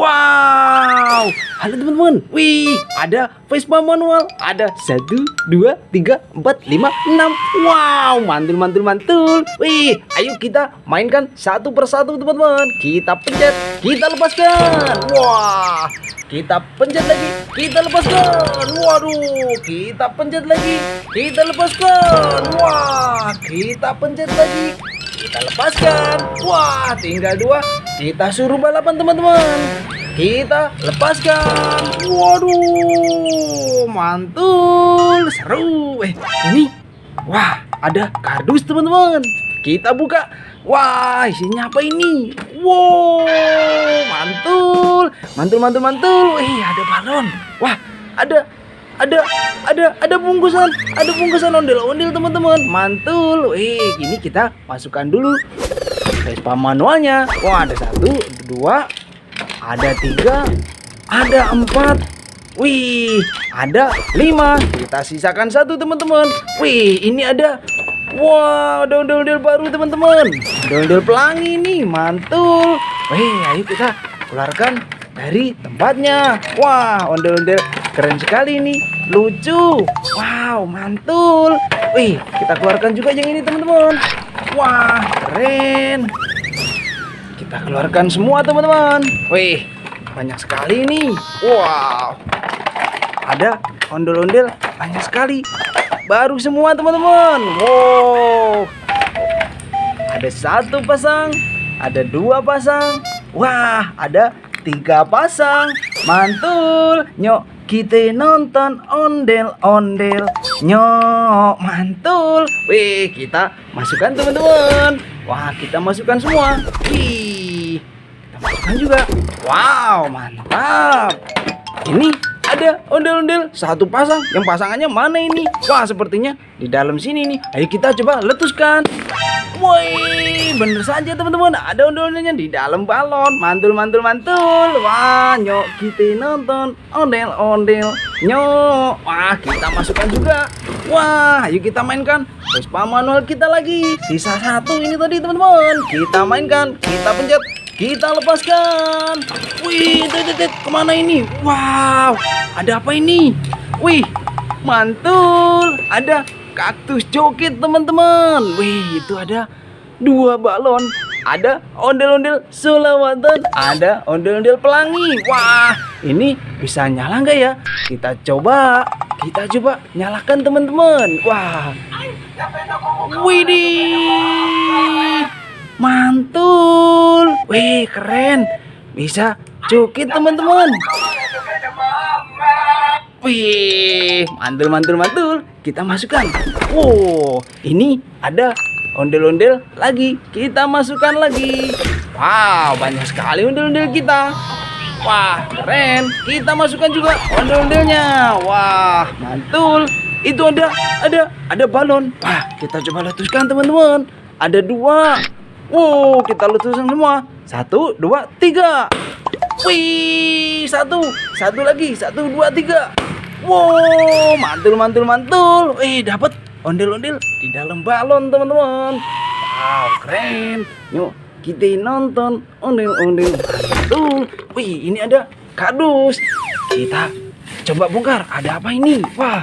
Wow, halo teman-teman. Wih, ada Vespa manual. Ada 1, 2, 3, 4, 5, 6. Wow, mantul, mantul, mantul. Wih, ayo kita mainkan satu persatu teman-teman. Kita pencet, kita lepaskan. Wah, kita pencet lagi, kita lepaskan. Waduh, kita pencet lagi, kita lepaskan. Wah, kita pencet lagi, kita lepaskan. Wah, tinggal 2. Kita suruh balapan teman-teman. Kita lepaskan. Waduh, mantul, seru. Ini, wah, ada kardus teman-teman. Kita buka. Wah, isinya apa ini? Wow, mantul, mantul, mantul, mantul. Ada balon. Wah, ada bungkusan ondel-ondel teman-teman. Mantul. Ini kita masukkan dulu Vespa manualnya. Wah, ada 1, 2, ada 3, ada 4. Wih, ada 5. Kita sisakan 1 teman-teman. Wih, ini ada. Wah, ada ondel-ondel baru teman-teman. Ondel-ondel pelangi nih, mantul. Wih, ayo kita keluarkan dari tempatnya. Wah, ondel-ondel keren sekali nih, lucu. Wow, mantul. Wih, kita keluarkan juga yang ini teman-teman. Wah, keren. Kita keluarkan semua teman-teman. Wih, banyak sekali nih. Wow, ada ondel-ondel banyak sekali. Baru semua teman-teman. Wow, ada 1 pasang, ada 2 pasang. Wah, ada 3 pasang. Mantul. Nyok, kita nonton ondel-ondel. Nyok, mantul. Wih, kita masukkan teman-teman. Wah, kita masukkan semua. Wih, kita masukkan juga. Wow, mantap. Ini ada ondel-ondel 1 pasang. Yang pasangannya mana ini? Wah, sepertinya di dalam sini nih. Ayo kita coba letuskan. Woi, bener saja teman-teman. Ada ondel-ondelnya di dalam balon. Mantul, mantul, mantul. Wah, nyok, kita nonton ondel-ondel. Nyok. Wah, kita masukkan juga. Wah, ayo kita mainkan Vespa manual kita lagi. Sisa 1 ini tadi teman-teman. Kita mainkan, kita pencet, kita lepaskan. Wih, kemana ini? Wow, ada apa ini? Wih, mantul. Ada kaktus joget teman-teman. Wih, itu ada 2 balon. Ada ondel-ondel selawatan, ada ondel-ondel pelangi. Wah, ini bisa nyala nggak ya? Kita coba nyalakan teman-teman. Wah, widih, mantul. Wih, keren. Bisa joget teman-teman. Wih, mantul, mantul, mantul. Kita masukkan. Wow, ini ada ondel-ondel lagi. Kita masukkan lagi. Wow, banyak sekali ondel-ondel kita. Wah, keren. Kita masukkan juga ondel-ondelnya. Wah, mantul. Itu ada balon. Wah, kita coba letuskan teman-teman. Ada 2. Wow, kita letuskan semua. 1, 2, 3. Wih, 1 lagi. 1, 2, 3. Wow, mantul, mantul, mantul. Dapat ondel-ondel di dalam balon teman-teman. Wow, keren. Yuk, kita nonton ondel-ondel. Mantul. Wih, ini ada kardus. Kita coba bongkar. Ada apa ini? Wah,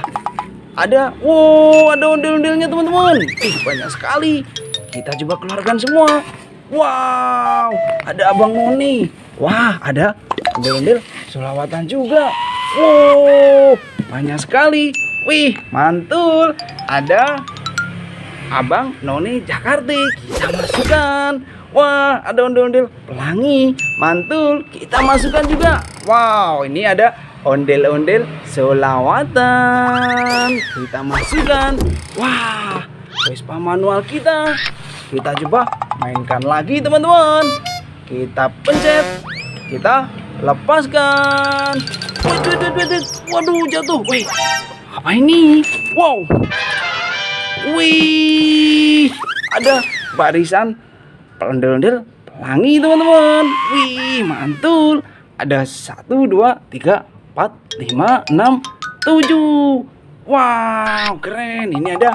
ada ondel-ondelnya teman-teman. Banyak sekali. Kita coba keluarkan semua. Wow, ada Abang Noni. Wah, ada ondel-ondel selawatan juga. Wow, banyak sekali. Wih, mantul. Ada Abang Noni Jakarta. Kita masukkan. Wah, ada ondel-ondel pelangi. Mantul. Kita masukkan juga. Wow, ini ada ondel-ondel selawatan. Kita masukkan. Wah, Vespa manual kita. Kita coba mainkan lagi teman-teman. Kita pencet, kita lepaskan. Waduh, jatuh. Wih, apa ini? Wow. Wih, ada barisan ondel-ondel pelangi teman-teman. Wih, mantul. Ada 1, 2, 3, 4, 5, 6, 7. Wow, keren. Ini ada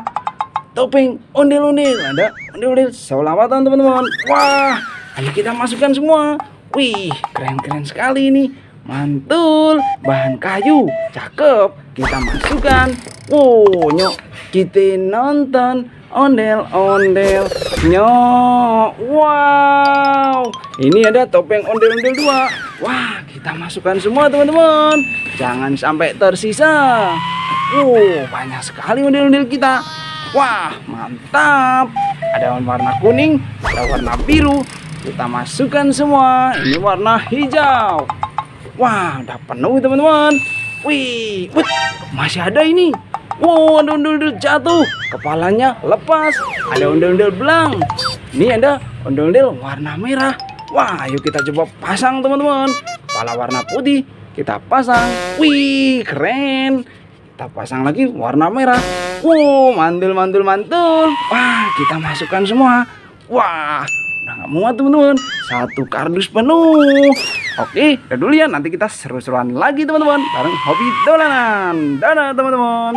topeng ondel-ondel, ada ondel-ondel selawatan teman-teman. Wah, ayo kita masukkan semua. Wih, keren-keren sekali ini. Mantul, bahan kayu, cakep. Kita masukkan. Wow, nyok, kita nonton ondel-ondel. Nyok, wow. Ini ada topeng ondel-ondel 2. Wah, kita masukkan semua teman-teman. Jangan sampai tersisa. Banyak sekali ondel-ondel kita. Wah, mantap. Ada warna kuning, ada warna biru. Kita masukkan semua. Ini warna hijau. Wah, udah penuh teman-teman. Wih, masih ada ini. Wow, ada ondel-ondel jatuh. Kepalanya lepas. Ada ondel-ondel belang. Ini ada ondel-ondel warna merah. Wah, ayo kita coba pasang teman-teman. Kepala warna putih kita pasang. Wih, keren. Kita pasang lagi warna merah. Wow, mantul. Wah, kita masukkan semua. Wah, udah nggak muat teman-teman. Satu kardus penuh. Oke, udah dulu ya. Nanti kita seru-seruan lagi teman-teman. Bareng Hobi Dolanan. Dadah teman-teman.